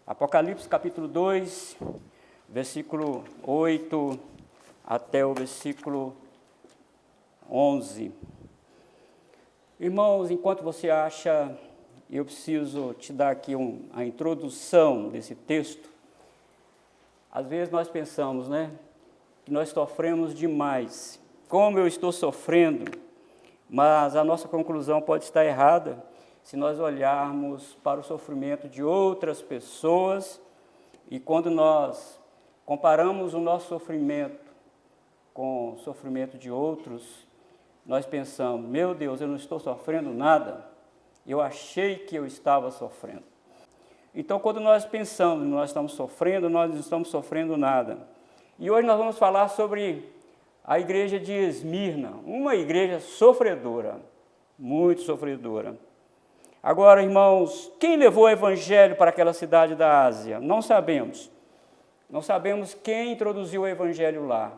Apocalipse capítulo 2, versículo 8 até o versículo 11. Irmãos, enquanto você acha, eu preciso te dar aqui a introdução desse texto. Às vezes nós pensamos, que nós sofremos demais. Como eu estou sofrendo? Mas a nossa conclusão pode estar errada se nós olharmos para o sofrimento de outras pessoas e quando nós comparamos o nosso sofrimento com o sofrimento de outros, nós pensamos, meu Deus, eu não estou sofrendo nada, eu achei que eu estava sofrendo. Então, quando nós pensamos que nós estamos sofrendo, nós não estamos sofrendo nada. E hoje nós vamos falar sobre a igreja de Esmirna, uma igreja sofredora, muito sofredora. Agora, irmãos, quem levou o evangelho para aquela cidade da Ásia? Não sabemos. Não sabemos quem introduziu o evangelho lá.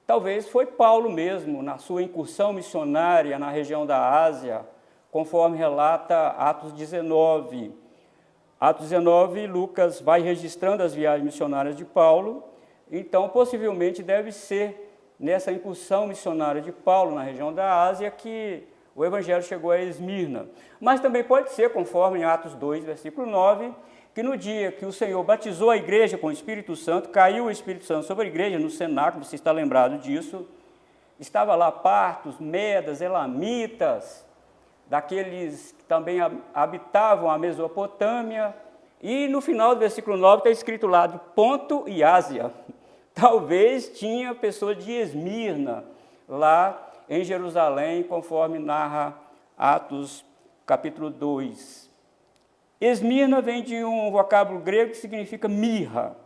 Talvez foi Paulo mesmo, na sua incursão missionária na região da Ásia, conforme relata Atos 19. Atos 19, Lucas vai registrando as viagens missionárias de Paulo, então possivelmente deve ser nessa incursão missionária de Paulo na região da Ásia que o evangelho chegou a Esmirna. Mas também pode ser, conforme em Atos 2, versículo 9, que no dia que o Senhor batizou a igreja com o Espírito Santo, caiu o Espírito Santo sobre a igreja no cenáculo, você está lembrado disso, estava lá partos, medas, elamitas, daqueles que também habitavam a Mesopotâmia, e no final do versículo 9 está escrito lá de Ponto e Ásia. Talvez tinha pessoas de Esmirna lá em Jerusalém, conforme narra Atos capítulo 2. Esmirna vem de um vocábulo grego que significa mirra,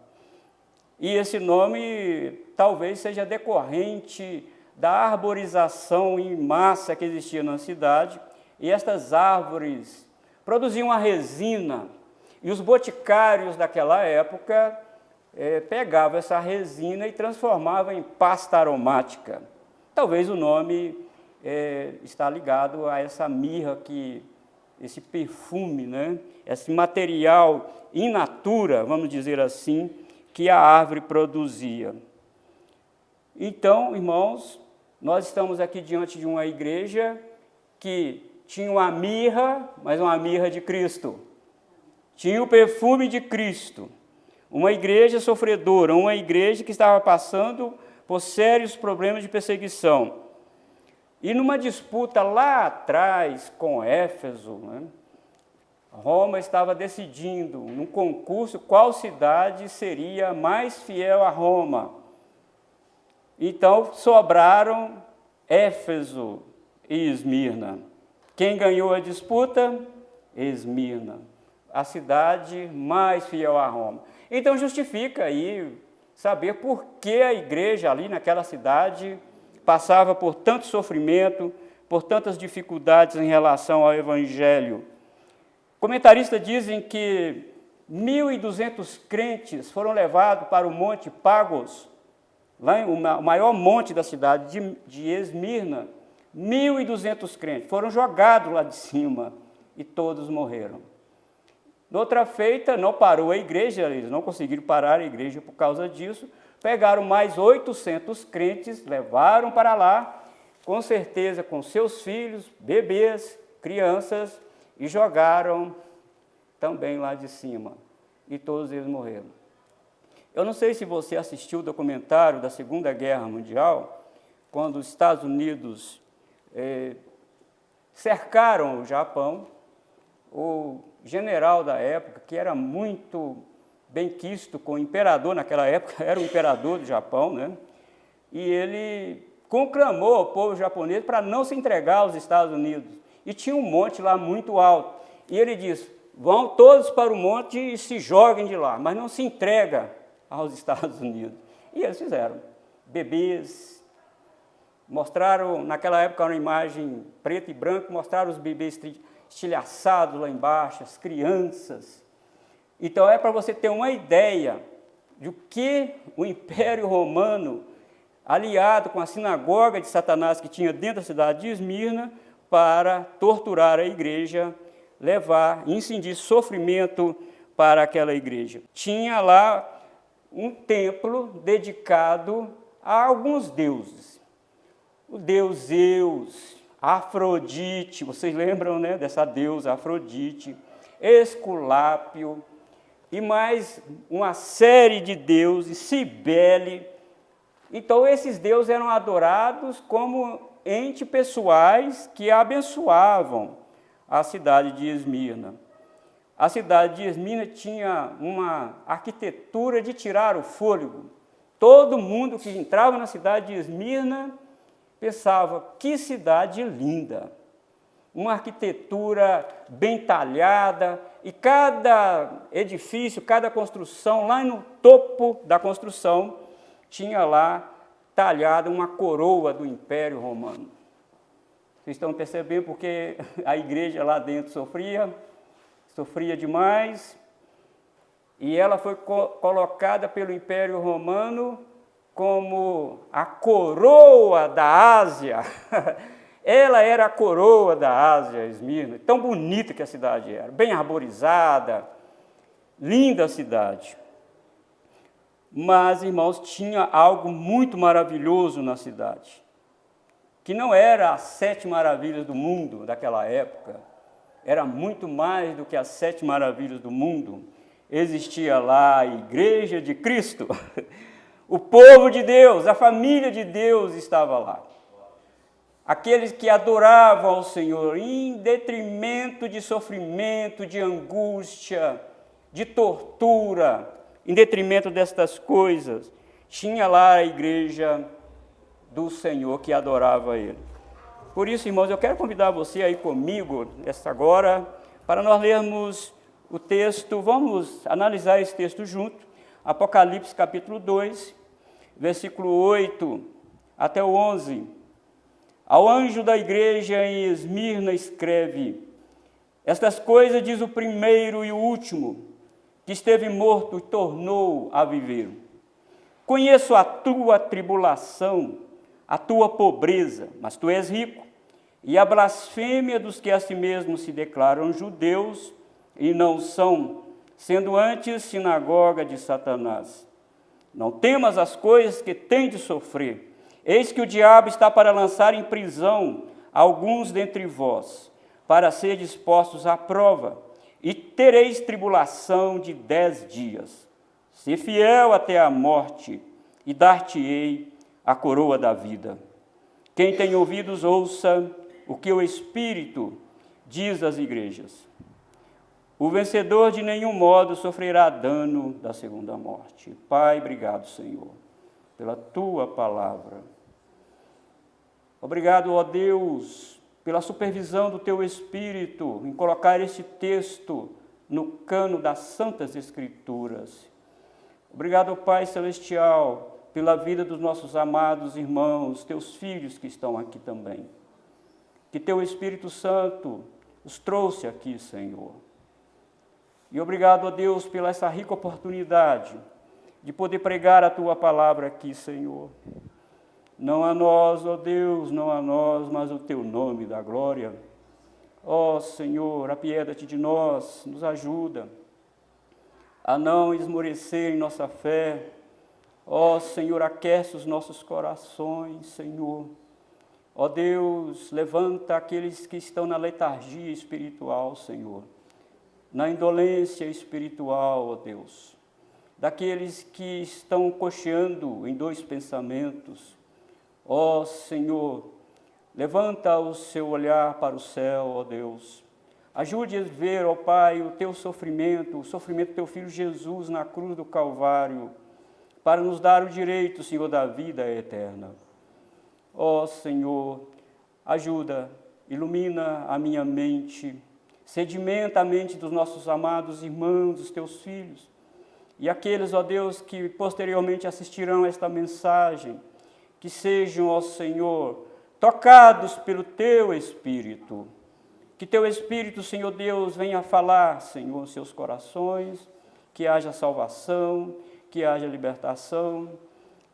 e esse nome talvez seja decorrente da arborização em massa que existia na cidade, e estas árvores produziam a resina, e os boticários daquela época pegavam essa resina e transformavam em pasta aromática. Talvez o nome está ligado a essa mirra, esse perfume, esse material in natura, vamos dizer assim, que a árvore produzia. Então, irmãos, nós estamos aqui diante de uma igreja que tinha uma mirra, mas uma mirra de Cristo. Tinha o perfume de Cristo. Uma igreja sofredora, uma igreja que estava passando por sérios problemas de perseguição. E numa disputa lá atrás com Éfeso, Roma estava decidindo, num concurso, qual cidade seria mais fiel a Roma. Então, sobraram Éfeso e Esmirna. Quem ganhou a disputa? Esmirna, a cidade mais fiel a Roma. Então, justifica aí saber por que a igreja ali naquela cidade passava por tanto sofrimento, por tantas dificuldades em relação ao evangelho. Comentaristas dizem que 1.200 crentes foram levados para o Monte Pagos, lá o maior monte da cidade de Esmirna. 1.200 crentes foram jogados lá de cima e todos morreram. Noutra feita, não parou a igreja, eles não conseguiram parar a igreja por causa disso, pegaram mais 800 crentes, levaram para lá, com certeza com seus filhos, bebês, crianças, e jogaram também lá de cima, e todos eles morreram. Eu não sei se você assistiu o documentário da Segunda Guerra Mundial, quando os Estados Unidos cercaram o Japão. O general da época, que era muito benquisto com o imperador naquela época, era o imperador do Japão, e ele conclamou ao povo japonês para não se entregar aos Estados Unidos. E tinha um monte lá muito alto. E ele disse, vão todos para o monte e se joguem de lá, mas não se entrega aos Estados Unidos. E eles fizeram. Bebês, mostraram, naquela época, uma imagem preta e branca, mostraram os bebês estilhaçados lá embaixo, as crianças. Então, é para você ter uma ideia de que o Império Romano, aliado com a sinagoga de Satanás que tinha dentro da cidade de Esmirna, para torturar a igreja, levar, incidir sofrimento para aquela igreja. Tinha lá um templo dedicado a alguns deuses. O deus Zeus, Afrodite, vocês lembram, né, dessa deusa Afrodite, Esculápio, e mais uma série de deuses, Cibele. Então, esses deuses eram adorados como entes pessoais que abençoavam a cidade de Esmirna. A cidade de Esmirna tinha uma arquitetura de tirar o fôlego. Todo mundo que entrava na cidade de Esmirna pensava, que cidade linda! Uma arquitetura bem talhada, e cada edifício, cada construção, lá no topo da construção, tinha lá talhada uma coroa do Império Romano. Vocês estão percebendo porque a igreja lá dentro sofria demais, e ela foi colocada pelo Império Romano como a coroa da Ásia. Ela era a coroa da Ásia, Esmirna, tão bonita que a cidade era, bem arborizada, linda a cidade. Mas, irmãos, tinha algo muito maravilhoso na cidade, que não era as 7 maravilhas do mundo daquela época, era muito mais do que as 7 maravilhas do mundo. Existia lá a Igreja de Cristo, o povo de Deus, a família de Deus estava lá. Aqueles que adoravam ao Senhor, em detrimento de sofrimento, de angústia, de tortura, em detrimento destas coisas, tinha lá a igreja do Senhor que adorava Ele. Por isso, irmãos, eu quero convidar você aí comigo, nesta agora, para nós lermos o texto, vamos analisar esse texto junto, Apocalipse capítulo 2, versículo 8 até o 11. Ao anjo da igreja em Esmirna escreve: estas coisas diz o primeiro e o último, que esteve morto e tornou a viver. Conheço a tua tribulação, a tua pobreza, mas tu és rico, e a blasfêmia dos que a si mesmos se declaram judeus e não são, sendo antes sinagoga de Satanás. Não temas as coisas que tens de sofrer. Eis que o diabo está para lançar em prisão alguns dentre vós, para serdes postos à prova, e tereis tribulação de 10 dias. Se fiel até a morte, e dar-te-ei a coroa da vida. Quem tem ouvidos, ouça o que o Espírito diz às igrejas. O vencedor de nenhum modo sofrerá dano da segunda morte. Pai, obrigado, Senhor, pela tua palavra. Obrigado, ó Deus, pela supervisão do teu Espírito em colocar este texto no cano das Santas Escrituras. Obrigado, Pai Celestial, pela vida dos nossos amados irmãos, teus filhos que estão aqui também. Que teu Espírito Santo os trouxe aqui, Senhor. E obrigado, ó Deus, pela essa rica oportunidade de poder pregar a tua palavra aqui, Senhor. Não a nós, ó Deus, não a nós, mas o teu nome da glória. Ó Senhor, apieda-te de nós, nos ajuda a não esmorecer em nossa fé. Ó Senhor, aquece os nossos corações, Senhor. Ó Deus, levanta aqueles que estão na letargia espiritual, Senhor, na indolência espiritual, ó Deus, daqueles que estão cocheando em 2 pensamentos. Ó Senhor, levanta o seu olhar para o céu, ó Deus. Ajude-os a ver, ó Pai, o teu sofrimento, o sofrimento do teu Filho Jesus na cruz do Calvário, para nos dar o direito, Senhor, da vida eterna. Ó Senhor, ajuda, ilumina a minha mente, sedimenta a mente dos nossos amados irmãos, dos teus filhos, e aqueles, ó Deus, que posteriormente assistirão a esta mensagem, que sejam, ó Senhor, tocados pelo teu Espírito. Que teu Espírito, Senhor Deus, venha falar, Senhor, aos seus corações, que haja salvação, que haja libertação.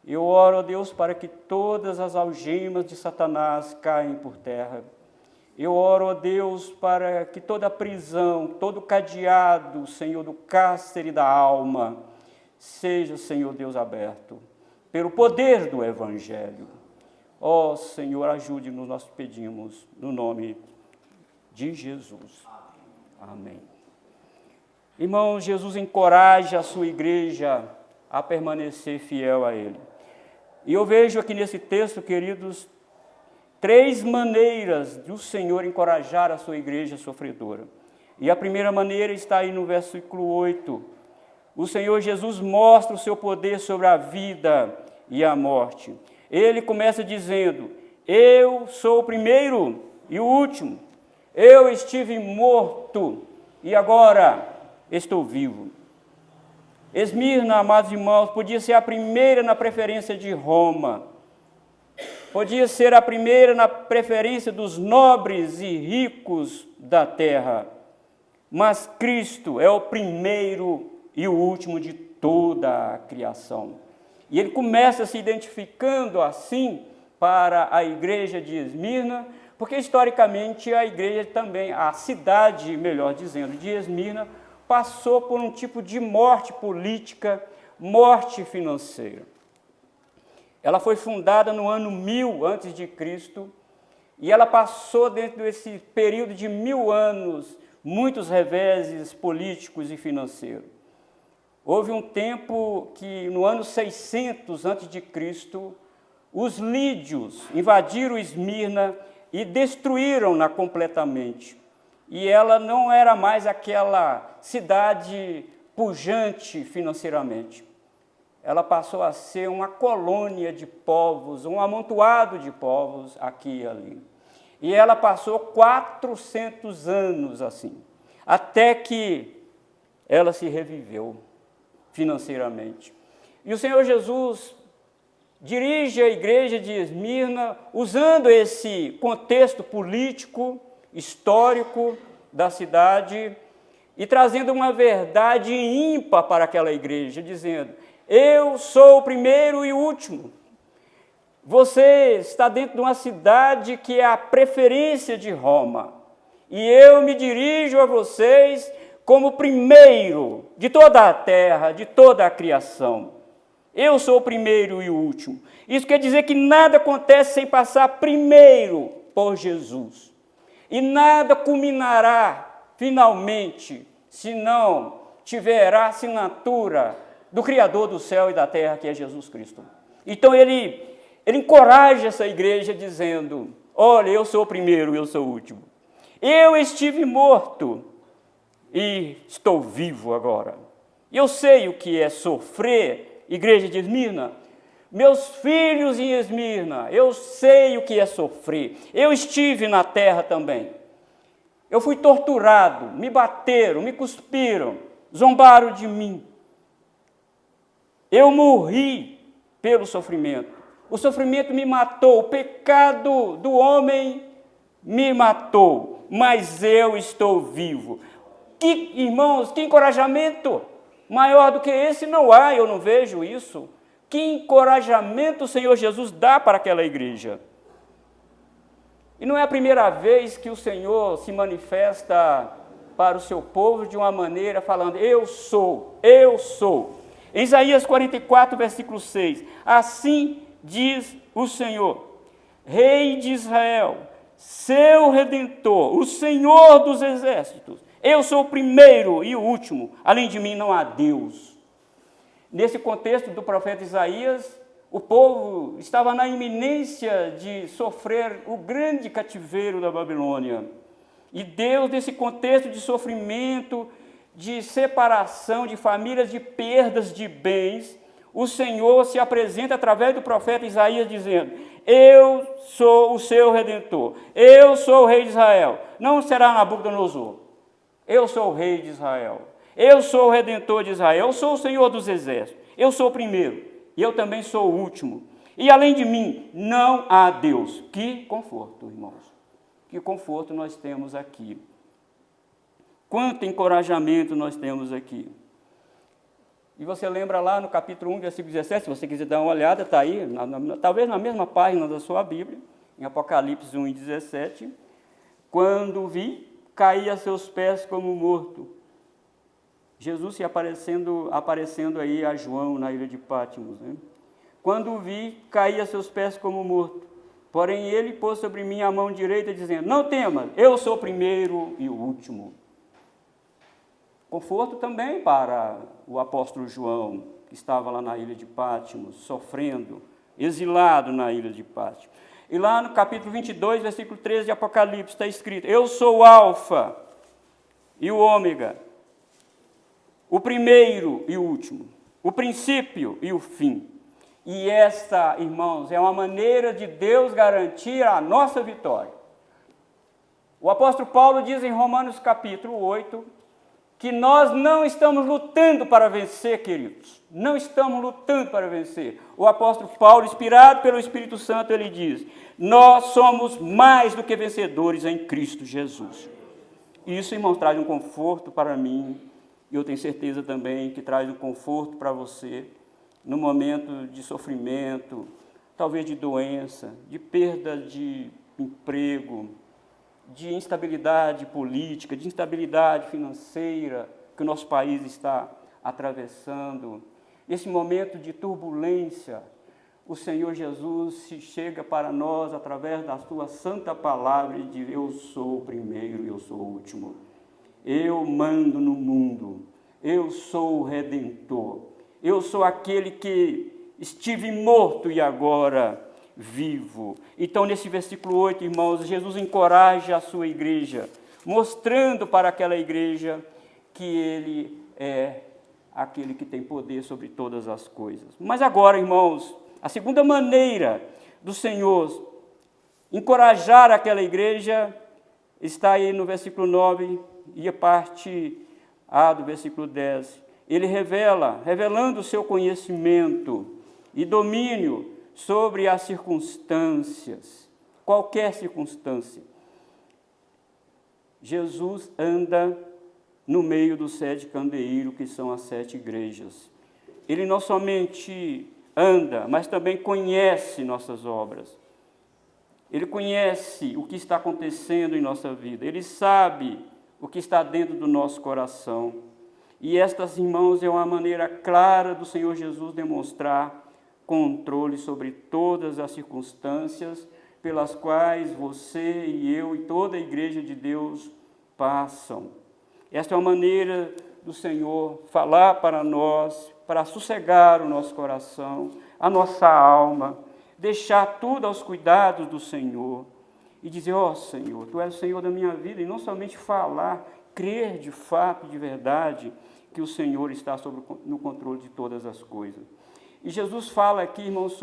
Eu oro, ó Deus, para que todas as algemas de Satanás caem por terra, Eu oro, ó Deus, para que toda prisão, todo cadeado, Senhor, do cárcere da alma, seja, Senhor Deus, aberto, pelo poder do Evangelho. Ó Senhor, ajude-nos, nós pedimos, no nome de Jesus. Amém. Irmãos, Jesus encoraja a sua igreja a permanecer fiel a Ele. E eu vejo aqui nesse texto, queridos, 3 maneiras do Senhor encorajar a sua igreja sofredora. E a primeira maneira está aí no versículo 8. O Senhor Jesus mostra o seu poder sobre a vida e a morte. Ele começa dizendo: eu sou o primeiro e o último. Eu estive morto e agora estou vivo. Esmirna, amados irmãos, podia ser a primeira na preferência de Roma. Podia ser a primeira na preferência dos nobres e ricos da terra. Mas Cristo é o primeiro e o último de toda a criação. E ele começa se identificando assim para a igreja de Esmirna, porque historicamente a igreja também, a cidade, melhor dizendo, de Esmirna, passou por um tipo de morte política, morte financeira. Ela foi fundada no ano 1000 a.C. e ela passou dentro desse período de 1000 anos muitos reveses políticos e financeiros. Houve um tempo que no ano 600 a.C. os lídios invadiram Esmirna e destruíram-na completamente. E ela não era mais aquela cidade pujante financeiramente. Ela passou a ser uma colônia de povos, um amontoado de povos aqui e ali. E ela passou 400 anos assim, até que ela se reviveu financeiramente. E o Senhor Jesus dirige a igreja de Esmirna usando esse contexto político, histórico da cidade e trazendo uma verdade ímpar para aquela igreja, dizendo: eu sou o primeiro e o último. Você está dentro de uma cidade que é a preferência de Roma. E eu me dirijo a vocês como primeiro de toda a terra, de toda a criação. Eu sou o primeiro e o último. Isso quer dizer que nada acontece sem passar primeiro por Jesus. E nada culminará finalmente se não tiver a assinatura do Criador do céu e da terra, que é Jesus Cristo. Então ele encoraja essa igreja dizendo: olha, eu sou o primeiro e eu sou o último. Eu estive morto e estou vivo agora. Eu sei o que é sofrer, igreja de Esmirna. Meus filhos em Esmirna, eu sei o que é sofrer. Eu estive na terra também. Eu fui torturado, me bateram, me cuspiram, zombaram de mim. Eu morri pelo sofrimento. O sofrimento me matou, o pecado do homem me matou, mas eu estou vivo. Que, irmãos, que encorajamento! Maior do que esse não há, eu não vejo isso. Que encorajamento o Senhor Jesus dá para aquela igreja. E não é a primeira vez que o Senhor se manifesta para o seu povo de uma maneira falando: eu sou, eu sou. Em Isaías 44, versículo 6, assim diz o Senhor, Rei de Israel, seu Redentor, o Senhor dos exércitos, eu sou o primeiro e o último, além de mim não há Deus. Nesse contexto do profeta Isaías, o povo estava na iminência de sofrer o grande cativeiro da Babilônia. E Deus, nesse contexto de sofrimento, de separação de famílias, de perdas de bens, o Senhor se apresenta através do profeta Isaías dizendo: eu sou o seu Redentor, eu sou o Rei de Israel. Não será Nabucodonosor, eu sou o Rei de Israel, eu sou o Redentor de Israel, eu sou o Senhor dos exércitos, eu sou o primeiro e eu também sou o último. E além de mim não há Deus. Que conforto, irmãos, que conforto nós temos aqui. Quanto encorajamento nós temos aqui. E você lembra lá no capítulo 1, versículo 17, se você quiser dar uma olhada, está aí, talvez na mesma página da sua Bíblia, em Apocalipse 1 e 17, Quando o vi, caí a seus pés como morto. Jesus se aparecendo aí a João na ilha de Patmos, né? Quando o vi, caí a seus pés como morto. Porém, ele pôs sobre mim a mão direita, dizendo: não temas, eu sou o primeiro e o último. Conforto também para o apóstolo João, que estava lá na ilha de Patmos, sofrendo, exilado na ilha de Patmos. E lá no capítulo 22, versículo 13 de Apocalipse, está escrito: eu sou o Alfa e o Ômega, o primeiro e o último, o princípio e o fim. E esta, irmãos, é uma maneira de Deus garantir a nossa vitória. O apóstolo Paulo diz em Romanos capítulo 8, que nós não estamos lutando para vencer, queridos. Não estamos lutando para vencer. O apóstolo Paulo, inspirado pelo Espírito Santo, ele diz: nós somos mais do que vencedores em Cristo Jesus. Isso, irmãos, traz um conforto para mim, e eu tenho certeza também que traz um conforto para você, no momento de sofrimento, talvez de doença, de perda de emprego, de instabilidade política, de instabilidade financeira que o nosso país está atravessando. Esse momento de turbulência, o Senhor Jesus chega para nós através da sua santa palavra e diz: eu sou o primeiro e eu sou o último. Eu mando no mundo, eu sou o Redentor. Eu sou aquele que estive morto e agora vivo. Então, nesse versículo 8, irmãos, Jesus encoraja a sua igreja, mostrando para aquela igreja que ele é aquele que tem poder sobre todas as coisas. Mas agora, irmãos, a segunda maneira do Senhor encorajar aquela igreja está aí no versículo 9 e a parte A do versículo 10. Ele revelando o seu conhecimento e domínio sobre as circunstâncias, qualquer circunstância. Jesus anda no meio dos 7 candeeiros, que são as 7 igrejas. Ele não somente anda, mas também conhece nossas obras. Ele conhece o que está acontecendo em nossa vida. Ele sabe o que está dentro do nosso coração. E estas, irmãos, é uma maneira clara do Senhor Jesus demonstrar controle sobre todas as circunstâncias pelas quais você e eu e toda a igreja de Deus passam. Esta é uma maneira do Senhor falar para nós, para sossegar o nosso coração, a nossa alma, deixar tudo aos cuidados do Senhor e dizer: ó Senhor, Tu és o Senhor da minha vida, e não somente falar, crer de fato, de verdade, que o Senhor está no controle de todas as coisas. E Jesus fala aqui, irmãos,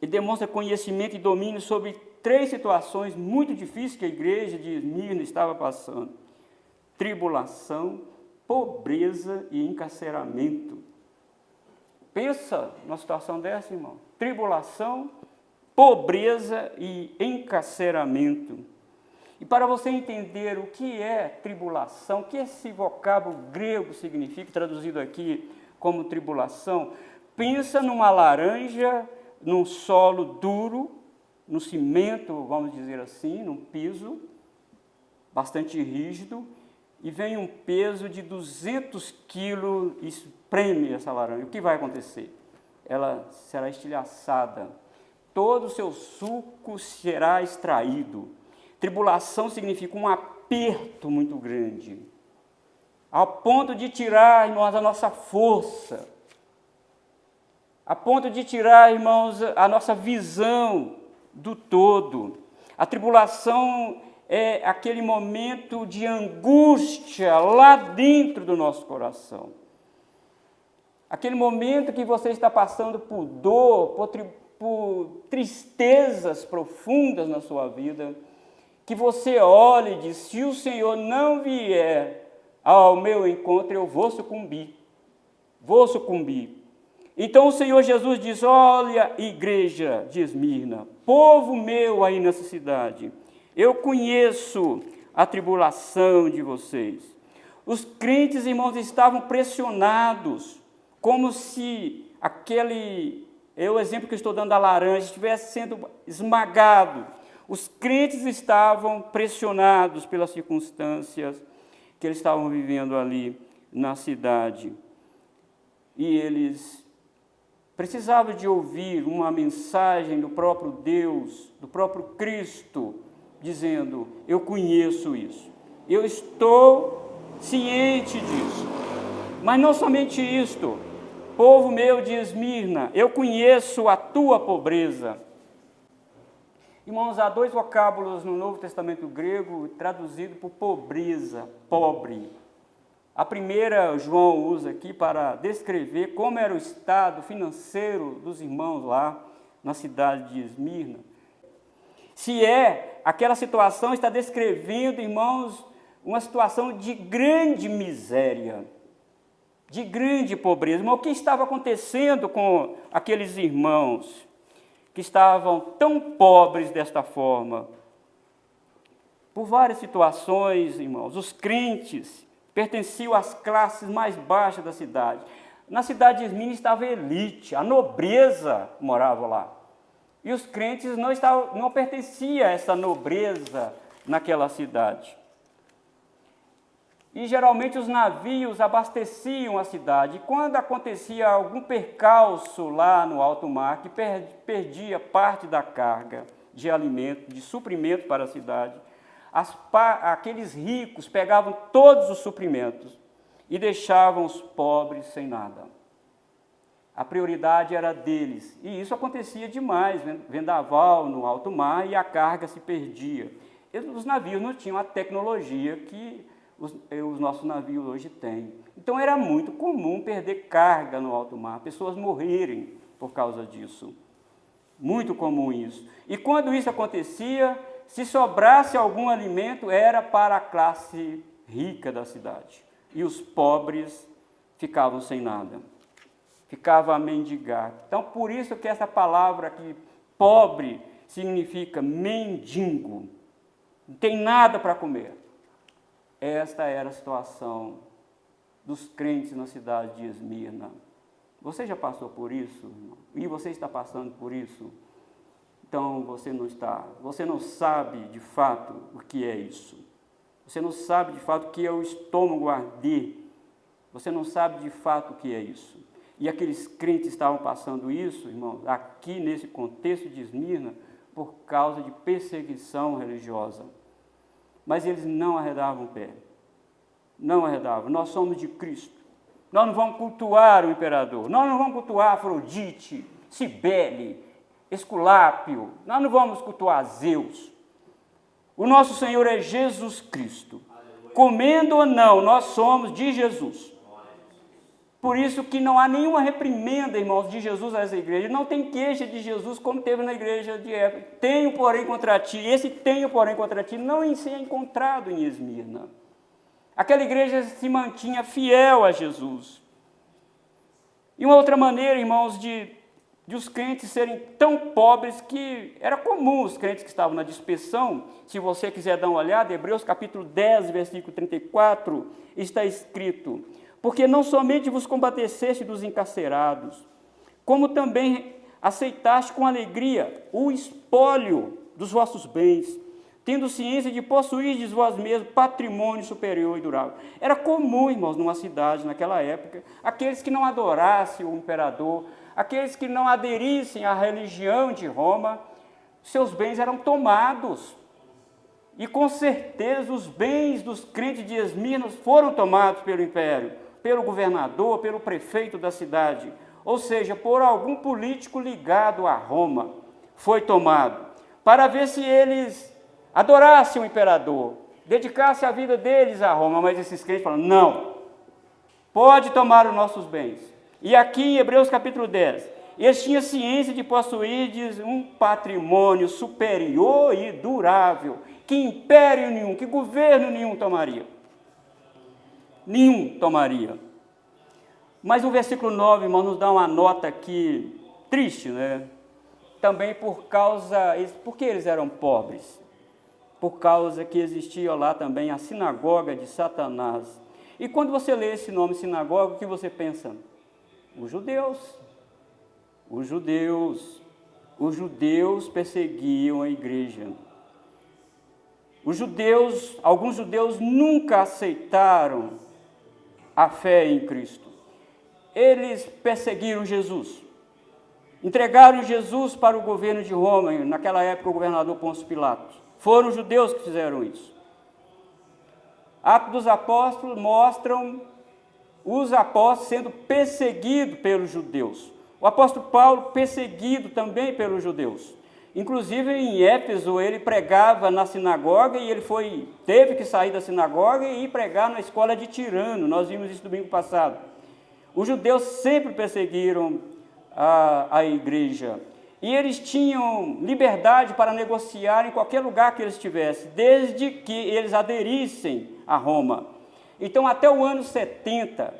ele demonstra conhecimento e domínio sobre 3 situações muito difíceis que a igreja de Esmirna estava passando: tribulação, pobreza e encarceramento. Pensa numa situação dessa, irmão: tribulação, pobreza e encarceramento. E para você entender o que é tribulação, o que esse vocábulo grego significa, traduzido aqui como tribulação, pensa numa laranja, num solo duro, no cimento, vamos dizer assim, num piso bastante rígido, e vem um peso de 200 quilos e espreme essa laranja. O que vai acontecer? Ela será estilhaçada, todo o seu suco será extraído. Tribulação significa um aperto muito grande, ao ponto de tirar, irmãos, a nossa força, a ponto de tirar, irmãos, a nossa visão do todo. A tribulação é aquele momento de angústia lá dentro do nosso coração. Aquele momento que você está passando por dor, por tristezas profundas na sua vida, que você olha e diz: se o Senhor não vier ao meu encontro, eu vou sucumbir. Vou sucumbir. Então o Senhor Jesus diz: olha, igreja de Esmirna, povo meu aí nessa cidade, eu conheço a tribulação de vocês. Os crentes, irmãos, estavam pressionados, como se o exemplo que eu estou dando da laranja, estivesse sendo esmagado. Os crentes estavam pressionados pelas circunstâncias que eles estavam vivendo ali na cidade. E eles precisavam de ouvir uma mensagem do próprio Deus, do próprio Cristo, dizendo: eu conheço isso, eu estou ciente disso. Mas não somente isto, povo meu de Esmirna, eu conheço a tua pobreza. Irmãos, há dois vocábulos no Novo Testamento grego traduzido por pobreza, pobre. A primeira João usa aqui para descrever como era o estado financeiro dos irmãos lá na cidade de Esmirna. Se é aquela situação, está descrevendo, irmãos, uma situação de grande miséria, de grande pobreza. Mas o que estava acontecendo com aqueles irmãos que estavam tão pobres desta forma? Por várias situações, irmãos, os crentes pertenciam às classes mais baixas da cidade. Na cidade de Esmirna estava a elite, a nobreza morava lá. E os crentes não pertenciam a essa nobreza naquela cidade. E geralmente os navios abasteciam a cidade. E quando acontecia algum percalço lá no alto mar, que perdia parte da carga de alimento, de suprimento para a cidade, aqueles ricos pegavam todos os suprimentos e deixavam os pobres sem nada. A prioridade era deles. E isso acontecia demais, vendaval no alto mar e a carga se perdia. Os navios não tinham a tecnologia que os nossos navios hoje têm. Então era muito comum perder carga no alto mar, pessoas morrerem por causa disso. Muito comum isso. E quando isso acontecia, se sobrasse algum alimento, era para a classe rica da cidade. E os pobres ficavam sem nada. Ficavam a mendigar. Então, por isso que essa palavra aqui, pobre, significa mendigo. Não tem nada para comer. Esta era a situação dos crentes na cidade de Esmirna. Você já passou por isso, irmão? E você está passando por isso? Então você não sabe de fato o que é isso. Você não sabe de fato o que é o estômago arder. Você não sabe de fato o que é isso. E aqueles crentes estavam passando isso, irmãos, aqui nesse contexto de Esmirna, por causa de perseguição religiosa. Mas eles não arredavam o pé. Não arredavam. Nós somos de Cristo. Nós não vamos cultuar o imperador. Nós não vamos cultuar Afrodite, Cibele, Esculápio. Nós não vamos cultuar Zeus. O nosso Senhor é Jesus Cristo. Comendo ou não, nós somos de Jesus. Por isso que não há nenhuma reprimenda, irmãos, de Jesus a essa igreja. Não tem queixa de Jesus como teve na igreja de Éfeso. Tenho, porém, contra ti. Esse tenho, porém, contra ti não se é encontrado em Esmirna. Aquela igreja se mantinha fiel a Jesus. E uma outra maneira, irmãos, de os crentes serem tão pobres que era comum os crentes que estavam na dispersão. Se você quiser dar uma olhada, Hebreus capítulo 10, versículo 34, está escrito: porque não somente vos compadeceste dos encarcerados, como também aceitaste com alegria o espólio dos vossos bens, tendo ciência de possuirdes vós mesmos patrimônio superior e durável. Era comum, irmãos, numa cidade, naquela época, aqueles que não adorassem o imperador, aqueles que não aderissem à religião de Roma, seus bens eram tomados. E com certeza os bens dos crentes de Esmirna foram tomados pelo império, pelo governador, pelo prefeito da cidade, ou seja, por algum político ligado a Roma, foi tomado, para ver se eles adorassem o imperador, dedicassem a vida deles a Roma. Mas esses crentes falaram: não, pode tomar os nossos bens. E aqui em Hebreus capítulo 10, eles tinham ciência de possuir um patrimônio superior e durável, que império nenhum, que governo nenhum tomaria. Nenhum tomaria. Mas o versículo 9, irmão, nos dá uma nota aqui triste, né? Também porque eles eram pobres. Por causa que existia lá também a sinagoga de Satanás. E quando você lê esse nome sinagoga, o que você pensa? Os judeus. Os judeus perseguiam a igreja. Alguns judeus nunca aceitaram a fé em Cristo. Eles perseguiram Jesus. Entregaram Jesus para o governo de Roma, naquela época o governador Pôncio Pilatos. Foram os judeus que fizeram isso. Atos dos Apóstolos mostram os apóstolos sendo perseguidos pelos judeus. O apóstolo Paulo perseguido também pelos judeus. Inclusive em Éfeso ele pregava na sinagoga e ele teve que sair da sinagoga e ir pregar na escola de Tirano. Nós vimos isso domingo passado. Os judeus sempre perseguiram a igreja. E eles tinham liberdade para negociar em qualquer lugar que eles estivessem, desde que eles aderissem a Roma. Então, até o ano 70,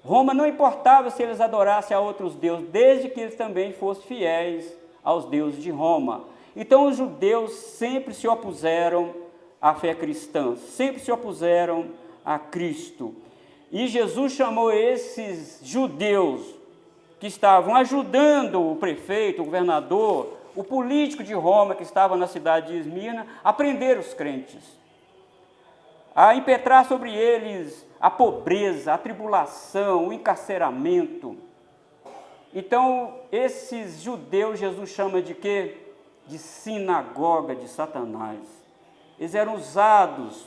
Roma não importava se eles adorassem a outros deuses, desde que eles também fossem fiéis aos deuses de Roma. Então, os judeus sempre se opuseram à fé cristã, sempre se opuseram a Cristo. E Jesus chamou esses judeus que estavam ajudando o prefeito, o governador, o político de Roma que estava na cidade de Esmirna, a prender os crentes, a impetrar sobre eles a pobreza, a tribulação, o encarceramento. Então, esses judeus, Jesus chama de quê? De sinagoga de Satanás. Eles eram usados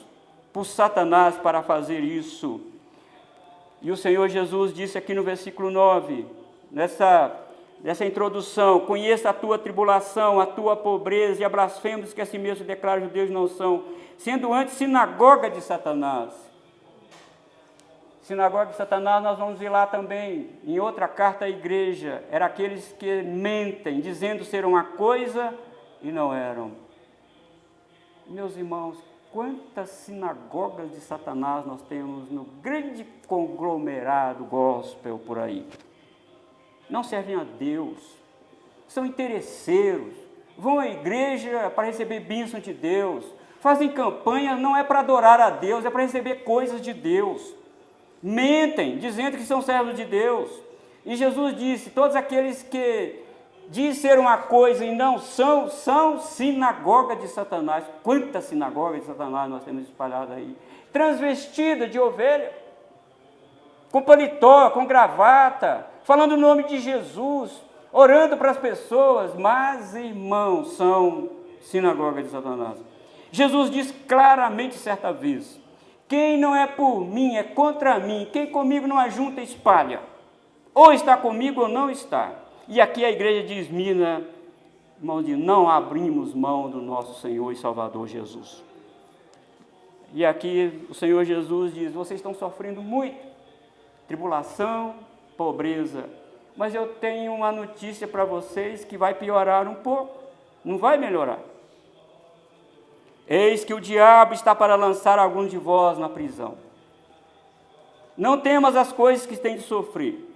por Satanás para fazer isso. E o Senhor Jesus disse aqui no versículo 9, nessa introdução: conheça a tua tribulação, a tua pobreza e a blasfêmios que a si mesmo declaram judeus não são, sendo antes sinagoga de Satanás. Sinagoga de Satanás, nós vamos ver lá também, em outra carta à igreja, era aqueles que mentem, dizendo ser uma coisa e não eram. Meus irmãos, quantas sinagogas de Satanás nós temos no grande conglomerado gospel por aí. Não servem a Deus, são interesseiros, vão à igreja para receber bênção de Deus, fazem campanha, não é para adorar a Deus, é para receber coisas de Deus. Mentem, dizendo que são servos de Deus. E Jesus disse: todos aqueles que dizem ser uma coisa e não são, são sinagoga de Satanás. Quantas sinagogas de Satanás nós temos espalhadas aí? Transvestida de ovelha, com paletó, com gravata, falando o nome de Jesus, orando para as pessoas, mas, irmãos, são sinagoga de Satanás. Jesus disse claramente certa vez: quem não é por mim é contra mim, quem comigo não ajunta espalha, ou está comigo ou não está. E aqui a igreja de Esmirna, irmão, não abrimos mão do nosso Senhor e Salvador Jesus. E aqui o Senhor Jesus diz: vocês estão sofrendo muito, tribulação, pobreza, mas eu tenho uma notícia para vocês que vai piorar um pouco, não vai melhorar. Eis que o diabo está para lançar alguns de vós na prisão. Não temas as coisas que têm de sofrer.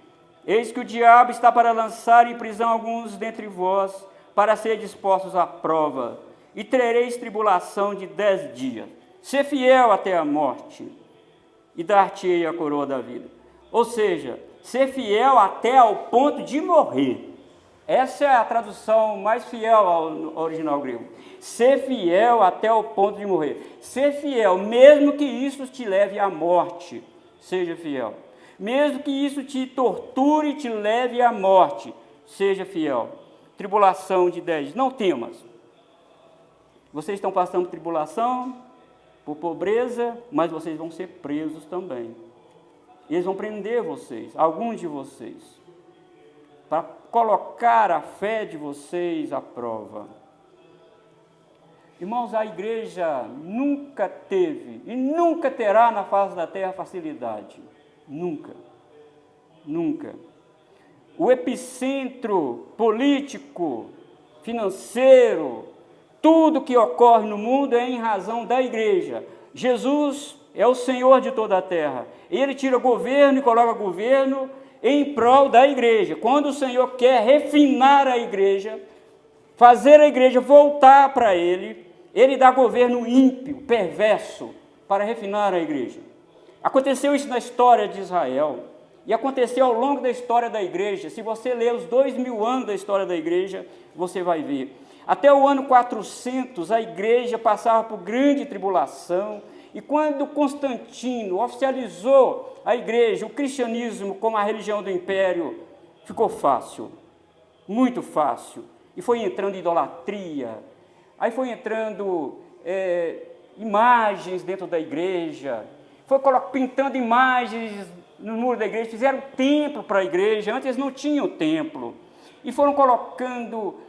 Eis que o diabo está para lançar em prisão alguns dentre vós, para ser dispostos à prova, e tereis tribulação de 10 dias. Ser fiel até a morte, e dar-te-ei a coroa da vida. Ou seja, ser fiel até ao ponto de morrer. Essa é a tradução mais fiel ao original grego. Ser fiel até o ponto de morrer. Ser fiel, mesmo que isso te leve à morte, seja fiel. Mesmo que isso te torture e te leve à morte, seja fiel. Tribulação de 10 dias, não temas. Vocês estão passando por tribulação, por pobreza, mas vocês vão ser presos também. Eles vão prender vocês, alguns de vocês, para colocar a fé de vocês à prova. Irmãos, a igreja nunca teve e nunca terá na face da terra facilidade. Nunca. Nunca. O epicentro político, financeiro, tudo que ocorre no mundo é em razão da igreja. Jesus é o Senhor de toda a terra. Ele tira governo e coloca governo em prol da igreja. Quando o Senhor quer refinar a igreja, fazer a igreja voltar para Ele, Ele dá governo ímpio, perverso, para refinar a igreja. Aconteceu isso na história de Israel, e aconteceu ao longo da história da igreja. Se você ler os 2000 anos da história da igreja, você vai ver. Até o ano 400, a igreja passava por grande tribulação, e quando Constantino oficializou a igreja, o cristianismo como a religião do império, ficou fácil, muito fácil, e foi entrando idolatria, aí foi entrando imagens dentro da igreja, foi pintando imagens no muro da igreja, fizeram templo para a igreja, antes não tinham templo, e foram colocando,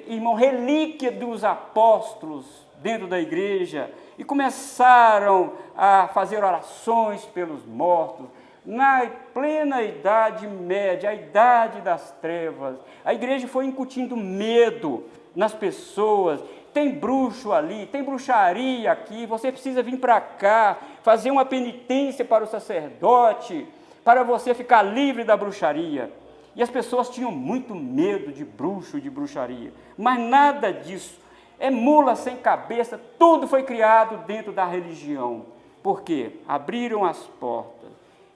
irmão, relíquia dos apóstolos dentro da igreja, e começaram a fazer orações pelos mortos. Na plena Idade Média, a idade das trevas, a igreja foi incutindo medo nas pessoas. Tem bruxo ali, tem bruxaria aqui, você precisa vir para cá, fazer uma penitência para o sacerdote, para você ficar livre da bruxaria. E as pessoas tinham muito medo de bruxo, de bruxaria, mas nada disso. É mula sem cabeça, tudo foi criado dentro da religião. Por quê? Abriram as portas.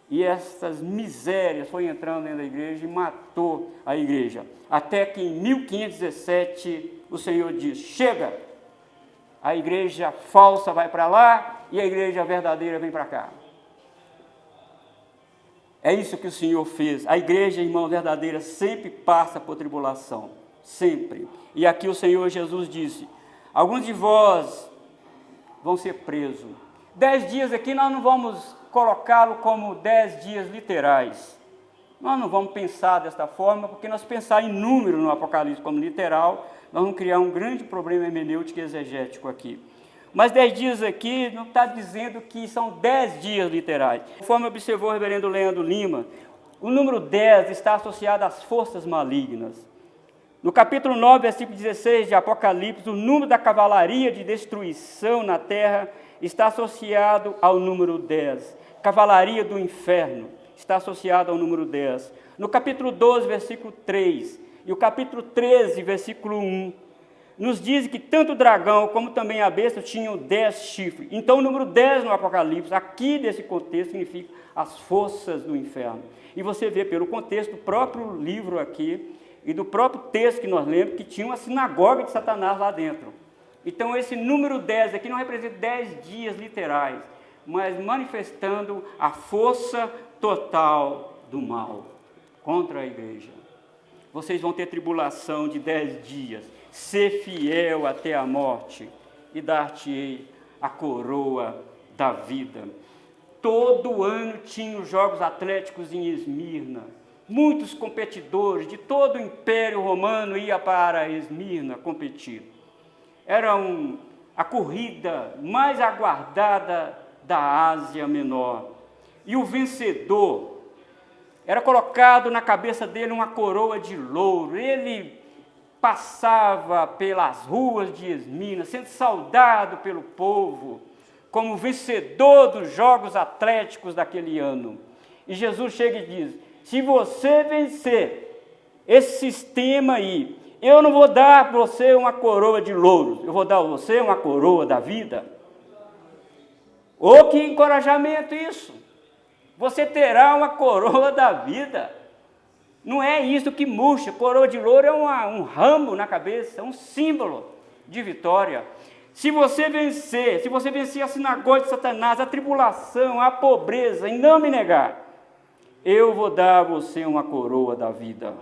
E essas misérias foi entrando dentro da igreja e matou a igreja. Até que em 1517 o Senhor diz: chega, a igreja falsa vai para lá e a igreja verdadeira vem para cá. É isso que o Senhor fez. A igreja, irmão, verdadeira sempre passa por tribulação, sempre. E aqui o Senhor Jesus disse: alguns de vós vão ser presos. 10 dias aqui nós não vamos colocá-lo como 10 dias literais. Nós não vamos pensar desta forma, porque nós pensar em número no Apocalipse como literal, nós vamos criar um grande problema hermenêutico e exegético aqui. Mas 10 dias aqui não está dizendo que são 10 dias literais. Conforme observou o reverendo Leandro Lima, o número 10 está associado às forças malignas. No capítulo 9, versículo 16 de Apocalipse, o número da cavalaria de destruição na terra está associado ao número 10. Cavalaria do inferno está associado ao número 10. No capítulo 12, versículo 3, e o capítulo 13, versículo 1, nos diz que tanto o dragão como também a besta tinham 10 chifres. Então o número 10 no Apocalipse, aqui nesse contexto, significa as forças do inferno. E você vê pelo contexto do próprio livro aqui, e do próprio texto que nós lemos, que tinha uma sinagoga de Satanás lá dentro. Então esse número 10 aqui não representa 10 dias literais, mas manifestando a força total do mal contra a igreja. Vocês vão ter tribulação de 10 dias, ser fiel até a morte, e dar-te-ei a coroa da vida. Todo ano tinha os Jogos Atléticos em Esmirna. Muitos competidores de todo o Império Romano iam para Esmirna competir. Era a corrida mais aguardada da Ásia Menor. E o vencedor, era colocado na cabeça dele uma coroa de louro. Ele passava pelas ruas de Esmirna, sendo saudado pelo povo, como vencedor dos Jogos Atléticos daquele ano. E Jesus chega e diz: se você vencer esse sistema aí, eu não vou dar para você uma coroa de louros, eu vou dar a você uma coroa da vida. Oh, que encorajamento isso! Você terá uma coroa da vida. Não é isso que murcha. Coroa de louro é um ramo na cabeça, um símbolo de vitória. Se você vencer a sinagoga de Satanás, a tribulação, a pobreza, e não me negar, eu vou dar a você uma coroa da vida.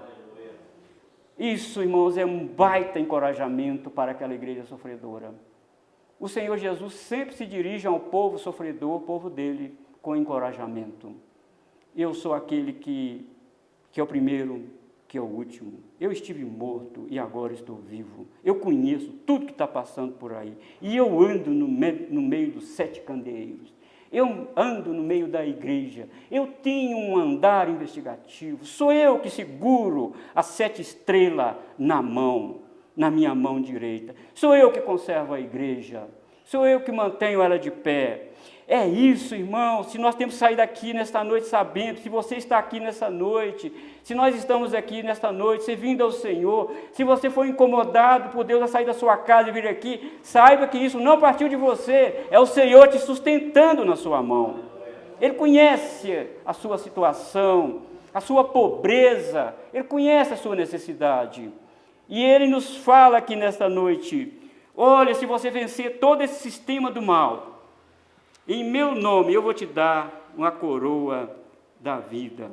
Isso, irmãos, é um baita encorajamento para aquela igreja sofredora. O Senhor Jesus sempre se dirige ao povo sofredor, o povo dele, com encorajamento. Eu sou aquele que é o primeiro, que é o último. Eu estive morto e agora estou vivo. Eu conheço tudo que está passando por aí. E eu ando no meio dos 7 candeeiros. Eu ando no meio da igreja. Eu tenho um andar investigativo. Sou eu que seguro as 7 estrelas na minha mão direita. Sou eu que conservo a igreja. Sou eu que mantenho ela de pé. É isso, irmão. Se nós temos que sair daqui nesta noite sabendo, se você está aqui nessa noite, se nós estamos aqui nesta noite, servindo ao Senhor, se você foi incomodado por Deus a sair da sua casa e vir aqui, saiba que isso não partiu de você, é o Senhor te sustentando na sua mão. Ele conhece a sua situação, a sua pobreza, Ele conhece a sua necessidade. E ele nos fala aqui nesta noite: olha, se você vencer todo esse sistema do mal, em meu nome eu vou te dar uma coroa da vida.